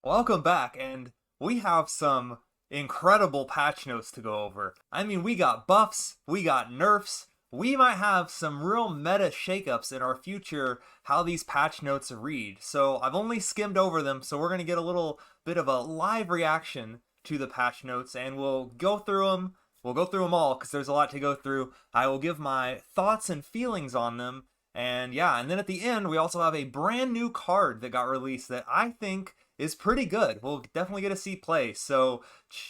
Welcome back, and we have some incredible patch notes to go over. I mean, we got buffs, we got nerfs, we might have some real meta shakeups in our future how these patch notes read. So I've only skimmed over them, so we're going to get a little bit of a live reaction to the patch notes, and we'll go through them. We'll go through them all because there's a lot to go through. I will give my thoughts and feelings on them. And yeah, and then at the end, we also have a brand new card that got released that I think is pretty good. We'll definitely get to see play. So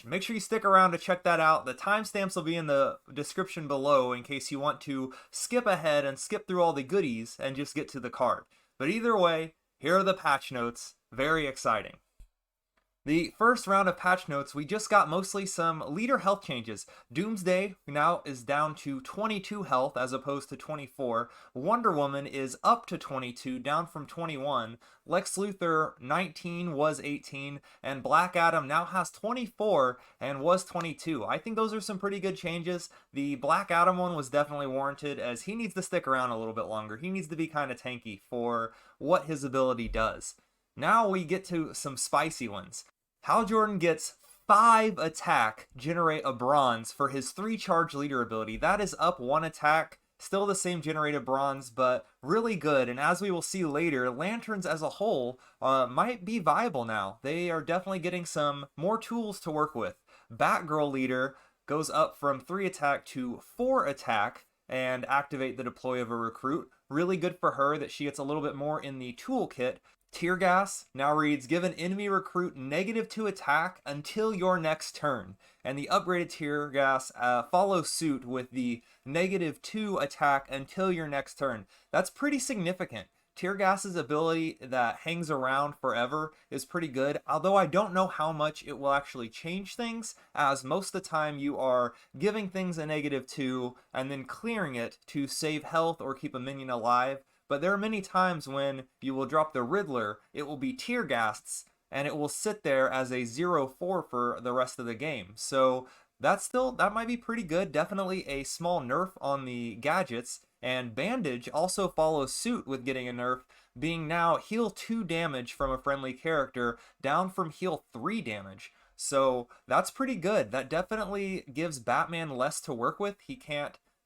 make sure you stick around to check that out. The timestamps will be in the description below in case you want to skip ahead and skip through all the goodies and just get to the card. But either way, here are the patch notes. Very exciting. The first round of patch notes, we just got mostly some leader health changes. Doomsday now is down to 22 health as opposed to 24. Wonder Woman is up to 22, down from 21. Lex Luthor 19 was 18, and Black Adam now has 24 and was 22. I think those are some pretty good changes. The Black Adam one was definitely warranted as he needs to stick around a little bit longer. He needs to be kind of tanky for what his ability does. Now we get to some spicy ones. Hal Jordan gets 5 attack, generate a bronze for his 3 charge leader ability. That is up 1 attack, still the same generated bronze, but really good. And as we will see later, lanterns as a whole might be viable now. They are definitely getting some more tools to work with. Batgirl leader goes up from 3 attack to 4 attack and activate the deploy of a recruit. Really good for her that she gets a little bit more in the toolkit. Tear gas now reads, give an enemy recruit -2 attack until your next turn. And the upgraded tear gas follows suit with the -2 attack until your next turn. That's pretty significant. Tear gas's ability that hangs around forever is pretty good, although I don't know how much it will actually change things, as most of the time you are giving things a -2 and then clearing it to save health or keep a minion alive. But there are many times when you will drop the Riddler, it will be tear gases, and it will sit there as a 0-4 for the rest of the game. So that might be pretty good. Definitely a small nerf on the gadgets. And Bandage also follows suit with getting a nerf, being now heal 2 damage from a friendly character, down from heal 3 damage. So that's pretty good. That definitely gives Batman less to work with.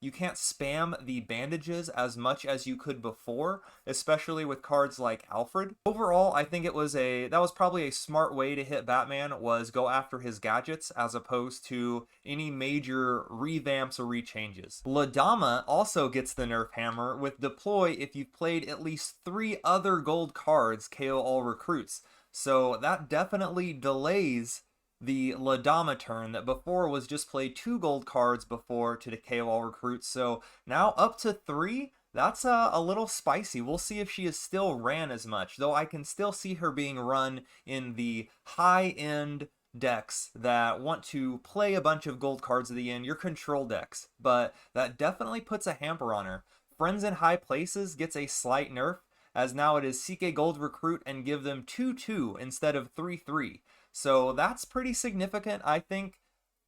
You can't spam the bandages as much as you could before, especially with cards like Alfred. Overall, I think that was probably a smart way to hit Batman, was go after his gadgets as opposed to any major revamps or rechanges. Ladama also gets the nerf hammer with deploy if you've played at least 3 other gold cards, KO all recruits. So that definitely delays the Ladama turn that before was just play 2 gold cards before to KO all recruits. So now up to 3, that's a little spicy. We'll see if she is still ran as much, though I can still see her being run in the high-end decks that want to play a bunch of gold cards at the end, your control decks, but that definitely puts a hamper on her. Friends in High Places gets a slight nerf, as now it is seek a gold recruit and give them 2-2 instead of 3-3. So that's pretty significant, I think.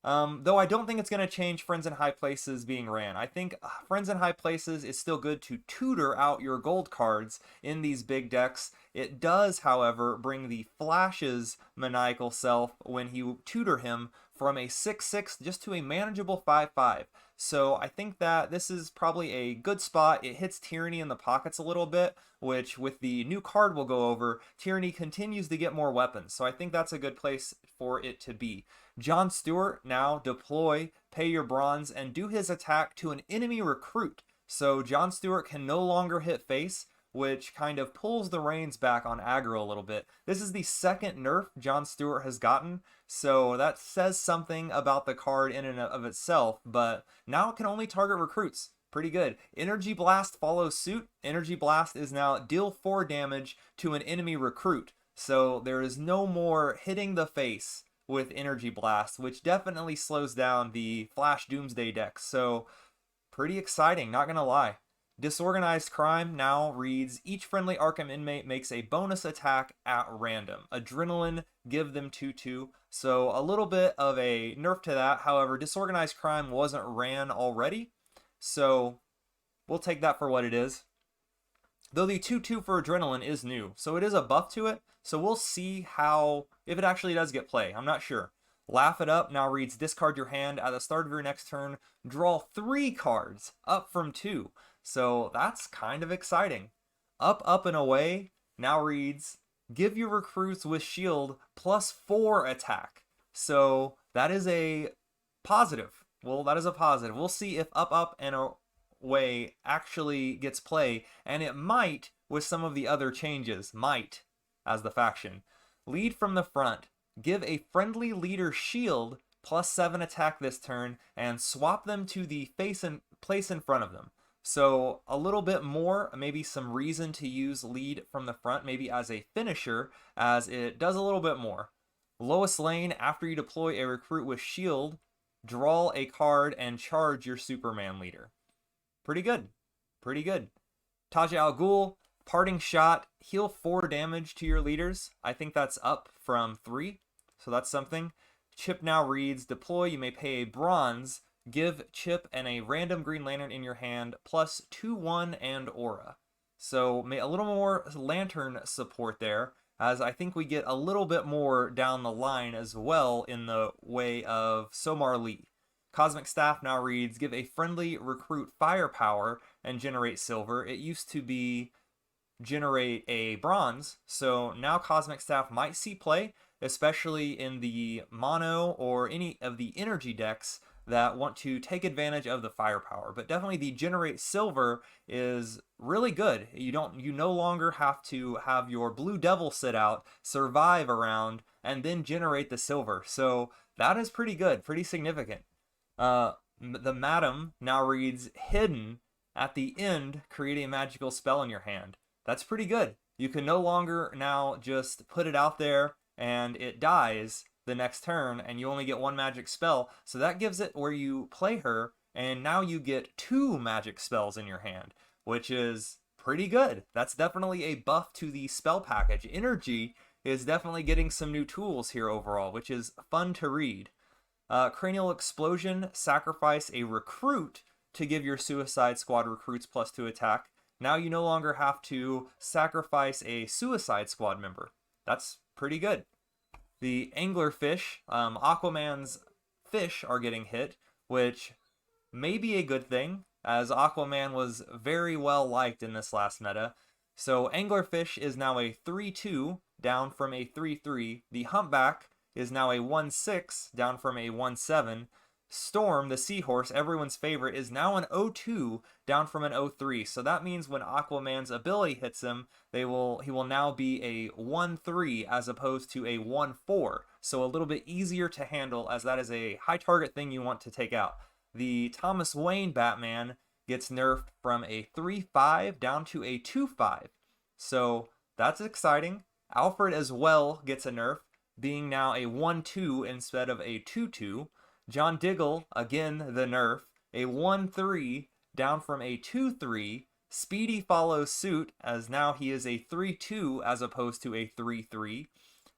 Though I don't think it's going to change Friends in High Places being ran. I think Friends in High Places is still good to tutor out your gold cards in these big decks. It does, however, bring the Flash's maniacal self when you tutor him from a 6-6 just to a manageable 5-5. So I think that this is probably a good spot. It hits Tyranny in the pockets a little bit, which with the new card we'll go over, Tyranny continues to get more weapons. So I think that's a good place for it to be. John Stewart now deploy, pay your bronze, and do his attack to an enemy recruit. So John Stewart can no longer hit face, which kind of pulls the reins back on aggro a little bit. This is the second nerf John Stewart has gotten, so that says something about the card in and of itself, but now it can only target recruits. Pretty good. Energy Blast follows suit. Energy Blast is now deal 4 damage to an enemy recruit. So there is no more hitting the face with Energy Blast, which definitely slows down the Flash Doomsday deck. So pretty exciting, not gonna lie. Disorganized Crime now reads, each friendly Arkham inmate makes a bonus attack at random. Adrenaline, give them 2-2. So a little bit of a nerf to that. However, Disorganized Crime wasn't ran already, so we'll take that for what it is. Though the 2/2 for Adrenaline is new, so it is a buff to it. So we'll see how, if it actually does get play. I'm not sure. Laugh It Up now reads discard your hand at the start of your next turn, draw 3 cards, up from 2. So that's kind of exciting. Up and Away now reads give your recruits with shield +4 attack. So that is a positive. Well, that is a positive. We'll see if Up and Away actually gets play, and it might with some of the other changes. Might, as the faction. Lead from the front. Give a friendly leader shield +7 attack this turn, and swap them to the place in front of them. So a little bit more, maybe some reason to use lead from the front, maybe as a finisher, as it does a little bit more. Lowest lane, after you deploy a recruit with shield, draw a card and charge your Superman leader. Pretty good. Pretty good. Taja Al Ghul, Parting Shot, heal 4 damage to your leaders. I think that's up from 3, so that's something. Chip now reads, deploy, you may pay a bronze, give Chip and a random Green Lantern in your hand, +2/1 and Aura. So a little more Lantern support there, as I think we get a little bit more down the line as well in the way of Somar Lee. Cosmic Staff now reads, give a friendly recruit firepower and generate silver. It used to be generate a bronze, so now Cosmic Staff might see play, especially in the mono or any of the energy decks that want to take advantage of the firepower. But definitely the generate silver is really good. You no longer have to have your Blue Devil sit out, survive around, and then generate the silver. So that is pretty good, pretty significant. The Madam now reads hidden at the end, create a magical spell in your hand. That's pretty good. You can no longer now just put it out there and it dies the next turn, and you only get 1 magic spell. So that gives it where you play her, and now you get 2 magic spells in your hand, which is pretty good. That's definitely a buff to the spell package. Energy is definitely getting some new tools here overall, which is fun to read. Cranial Explosion, sacrifice a recruit to give your Suicide Squad recruits +2 attack. Now you no longer have to sacrifice a Suicide Squad member. That's pretty good. The Anglerfish, Aquaman's fish are getting hit, which may be a good thing, as Aquaman was very well liked in this last meta. So Anglerfish is now a 3/2, down from a 3/3. The Humpback is now a 1/6, down from a 1/7. Storm, the seahorse, everyone's favorite, is now an 0/2, down from an 0/3. So that means when Aquaman's ability hits him, he will now be a 1/3 as opposed to a 1/4. So a little bit easier to handle, as that is a high target thing you want to take out. The Thomas Wayne Batman gets nerfed from a 3/5 down to a 2/5. So that's exciting. Alfred as well gets a nerf, being now a 1/2 instead of a 2/2. John Diggle, again the nerf, a 1/3 down from a 2/3. Speedy follows suit, as now he is a 3/2 as opposed to a 3/3.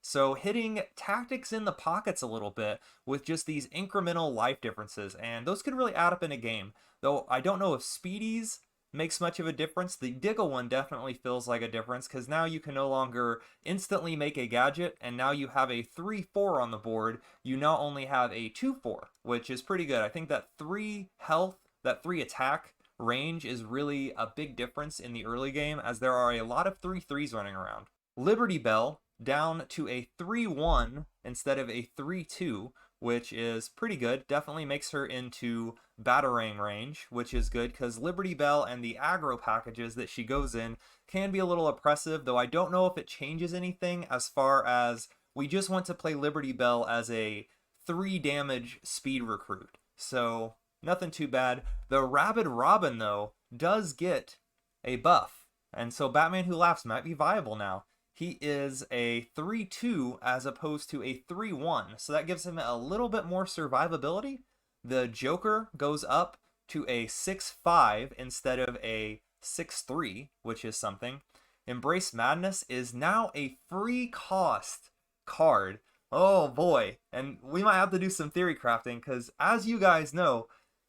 So hitting tactics in the pockets a little bit with just these incremental life differences, and those could really add up in a game. Though I don't know if Speedy's makes much of a difference. The Diggle one definitely feels like a difference, because now you can no longer instantly make a gadget, and now you have a 3/4 on the board. You now only have a 2/4, which is pretty good. I think that 3 health, that 3 attack range is really a big difference in the early game, as there are a lot of 3/3s running around. Liberty Bell down to a 3/1 instead of a 3/2, which is pretty good. Definitely makes her into Batarang range, which is good, because Liberty Bell and the aggro packages that she goes in can be a little oppressive, though I don't know if it changes anything as far as we just want to play Liberty Bell as a 3 damage speed recruit. So nothing too bad. The Rabid Robin, though, does get a buff, and so Batman Who Laughs might be viable now. He is a 3/2 as opposed to a 3/1, so that gives him a little bit more survivability. The Joker goes up to a 6/5 instead of a 6/3, which is something. Embrace Madness is now a free cost card. Oh boy, and we might have to do some theory crafting, because as you guys know,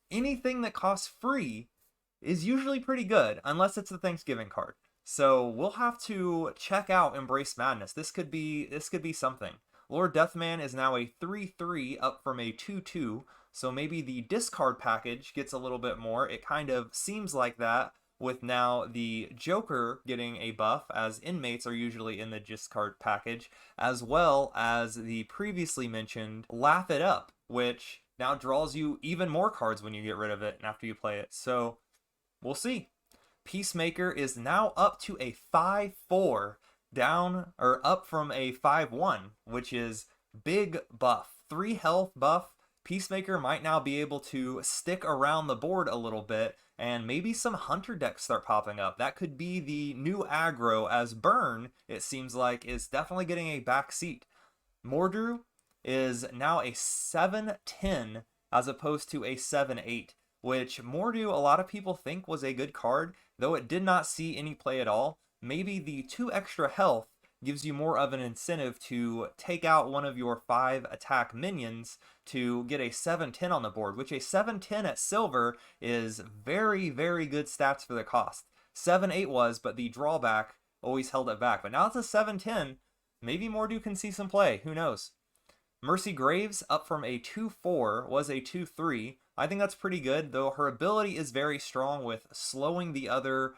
anything that costs free is usually pretty good, unless it's the Thanksgiving card. So we'll have to check out Embrace Madness. This could be something. Lord Deathman is now a 3/3 up from a 2/2, so maybe the discard package gets a little bit more. It kind of seems like that with now the Joker getting a buff, as inmates are usually in the discard package, as well as the previously mentioned Laugh It Up, which now draws you even more cards when you get rid of it and after you play it. So we'll see. Peacemaker is now up to a 5/4, down or up from a 5/1, which is big buff. 3 health buff. Peacemaker might now be able to stick around the board a little bit, and maybe some hunter decks start popping up. That could be the new aggro, as Burn, it seems like, is definitely getting a back seat. Mordru is now a 7/10 as opposed to a 7/8, which Mordu a lot of people think was a good card, though it did not see any play at all. Maybe the 2 extra health gives you more of an incentive to take out one of your 5 attack minions to get a 7/10 on the board, which a 7/10 at silver is very, very good stats for the cost. 7/8 was, but the drawback always held it back. But now it's a 7/10. Maybe Mordu can see some play. Who knows? Mercy Graves, up from a 2/4, was a 2/3. I think that's pretty good, though her ability is very strong with slowing the other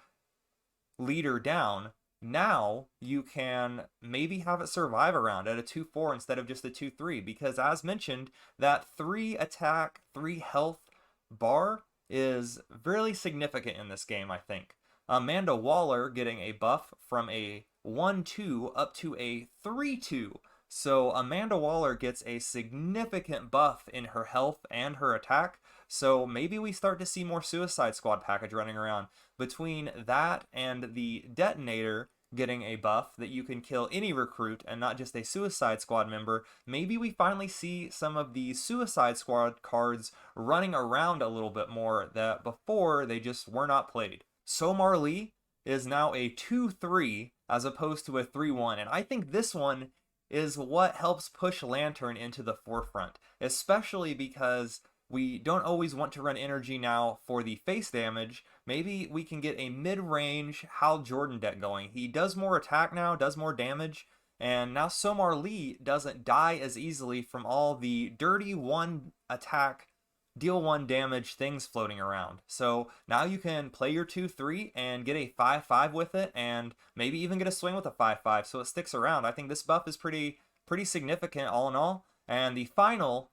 leader down. Now you can maybe have it survive around at a 2/4 instead of just a 2/3, because as mentioned, that 3 attack, 3 health bar is really significant in this game, I think. Amanda Waller getting a buff from a 1/2 up to a 3/2. So Amanda Waller gets a significant buff in her health and her attack. So maybe we start to see more Suicide Squad package running around. Between that and the Detonator getting a buff that you can kill any recruit and not just a Suicide Squad member, maybe we finally see some of the Suicide Squad cards running around a little bit more that before they just were not played. Somar Lee is now a 2/3 as opposed to a 3/1, and I think this one is what helps push Lantern into the forefront, especially because we don't always want to run energy now for the face damage. Maybe we can get a mid-range Hal Jordan deck going. He does more attack now, does more damage, and now Somar Lee doesn't die as easily from all the dirty 1 attack, deal 1 damage things floating around. So now you can play your 2/3 and get a 5/5 with it, and maybe even get a swing with a 5/5 so it sticks around. I think this buff is pretty significant all in all. And the final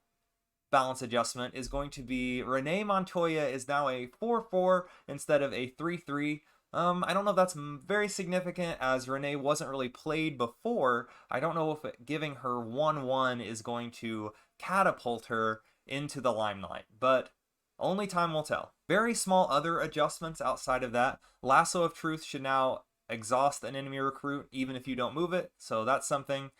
balance adjustment is going to be Renee Montoya is now a 4/4 instead of a 3/3. I don't know if that's very significant, as Renee wasn't really played before. I don't know if giving her 1/1 is going to catapult her into the limelight, but only time will tell. Very small other adjustments outside of that. Lasso of Truth should now exhaust an enemy recruit even if you don't move it, so that's something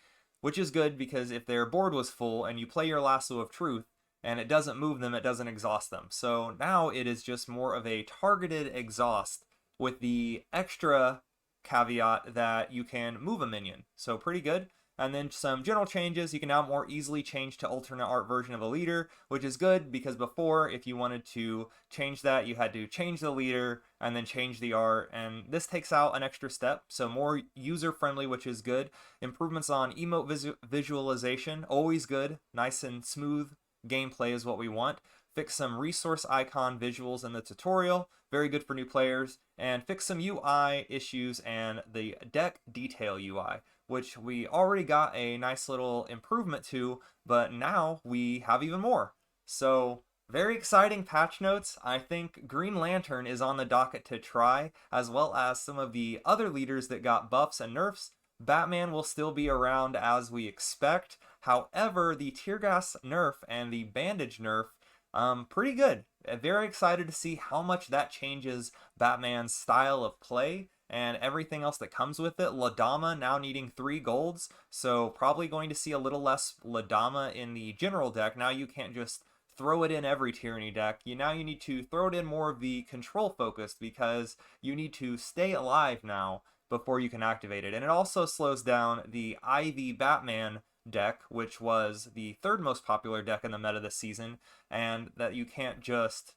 which is good, because if their board was full and you play your Lasso of Truth and it doesn't move them, it doesn't exhaust them. So now it is just more of a targeted exhaust with the extra caveat that you can move a minion. So pretty good. And then some general changes. You can now more easily change to alternate art version of a leader, which is good, because before, if you wanted to change that, you had to change the leader and then change the art, and this takes out an extra step, so more user-friendly, which is good. Improvements on emote visualization, always good. Nice and smooth gameplay is what we want. Fix some resource icon visuals in the tutorial, very good for new players. And fix some UI issues and the deck detail UI, which we already got a nice little improvement to, but now we have even more. So very exciting patch notes. I think Green Lantern is on the docket to try, as well as some of the other leaders that got buffs and nerfs. Batman will still be around as we expect. However, the Tear Gas nerf and the Bandage nerf, pretty good. Very excited to see how much that changes Batman's style of play and everything else that comes with it. Ladama now needing 3 golds, so probably going to see a little less Ladama in the general deck. Now you can't just throw it in every Tyranny deck. Now you need to throw it in more of the control focused, because you need to stay alive now before you can activate it. And it also slows down the Ivy Batman deck, which was the 3rd most popular deck in the meta this season, and that you can't just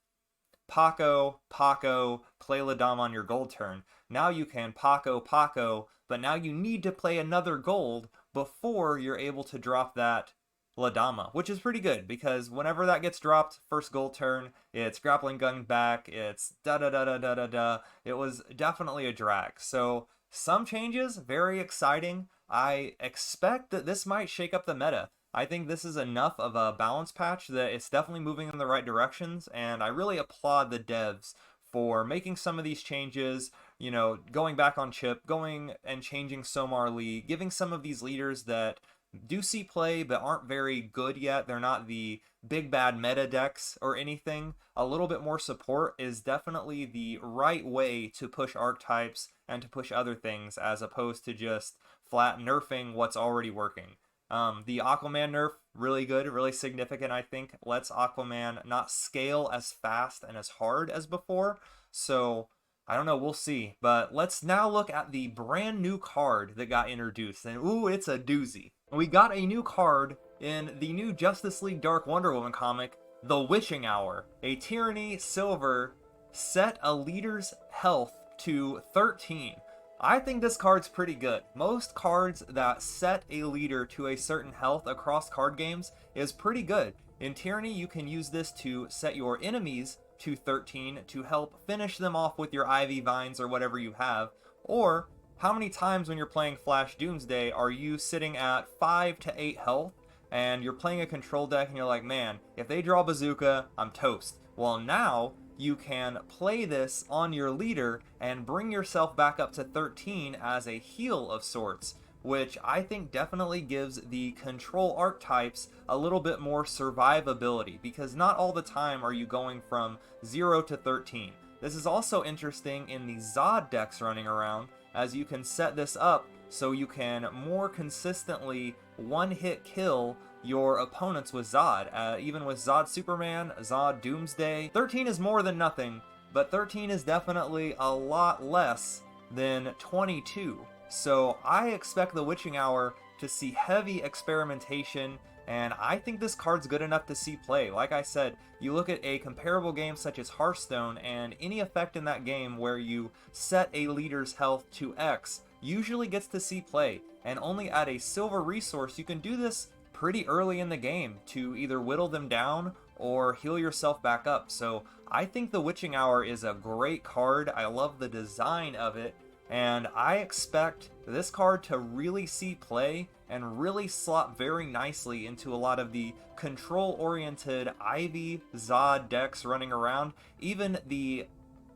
Paco, play Ladama on your gold turn. Now you can Paco, but now you need to play another gold before you're able to drop that Ladama, which is pretty good because whenever that gets dropped, first gold turn, it's grappling gun back, it's da da da da da da da. It was definitely a drag. So some changes, very exciting. I expect that this might shake up the meta. I think this is enough of a balance patch that it's definitely moving in the right directions, and I really applaud the devs for making some of these changes, you know, going back on chip, going and changing Somar Lee, giving some of these leaders that do see play but aren't very good yet. They're not the big bad meta decks or anything. A little bit more support is definitely the right way to push archetypes and to push other things as opposed to just flat nerfing what's already working. The Aquaman nerf, really good, really significant, I think. Lets Aquaman not scale as fast and as hard as before. So, I don't know, we'll see. But let's now look at the brand new card that got introduced. And ooh, it's a doozy. We got a new card in the new Justice League Dark Wonder Woman comic, The Witching Hour. A Tyranny Silver set a leader's health to 13. I think this card's pretty good. Most cards that set a leader to a certain health across card games is pretty good. In Tyranny, you can use this to set your enemies to 13 to help finish them off with your Ivy Vines or whatever you have. Or, how many times when you're playing Flash Doomsday are you sitting at 5 to 8 health and you're playing a control deck and you're like, man, if they draw Bazooka, I'm toast. Well, now you can play this on your leader and bring yourself back up to 13 as a heal of sorts, which I think definitely gives the control archetypes a little bit more survivability, because not all the time are you going from 0 to 13. This is also interesting in the Zod decks running around, as you can set this up so you can more consistently one-hit kill your opponents with Zod. Even with Zod Superman, Zod Doomsday, 13 is more than nothing, but 13 is definitely a lot less than 22. So I expect the Witching Hour to see heavy experimentation, and I think this card's good enough to see play. Like I said, you look at a comparable game such as Hearthstone, and any effect in that game where you set a leader's health to X usually gets to see play, and only at a silver resource you can do this pretty early in the game to either whittle them down or heal yourself back up. So I think the Witching Hour is a great card. I love the design of it, and I expect this card to really see play and really slot very nicely into a lot of the control-oriented Ivy Zod decks running around. Even the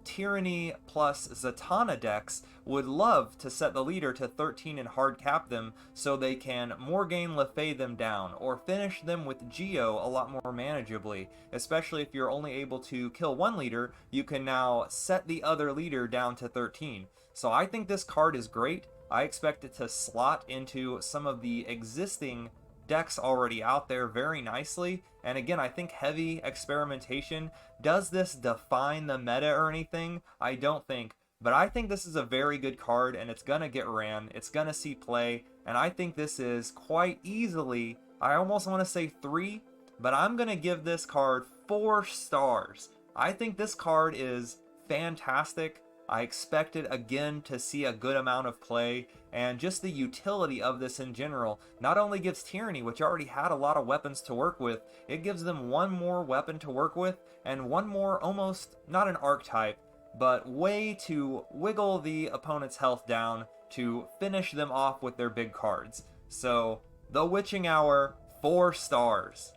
Tyranny plus Zatanna decks would love to set the leader to 13 and hard cap them so they can Morgaine Le Fay them down or finish them with Geo a lot more manageably. Especially if you're only able to kill one leader, you can now set the other leader down to 13. So I think this card is great. I expect it to slot into some of the existing decks already out there very nicely. And again, I think heavy experimentation. Does this define the meta or anything? I don't think. But I think this is a very good card, and it's going to get ran. It's going to see play. And I think this is quite easily, I almost want to say 3, but I'm going to give this card 4 stars. I think this card is fantastic. I expected again to see a good amount of play, and just the utility of this in general not only gives Tyranny, which already had a lot of weapons to work with, it gives them one more weapon to work with and one more, almost not an archetype, but way to wiggle the opponent's health down to finish them off with their big cards. So the Witching Hour, 4 stars.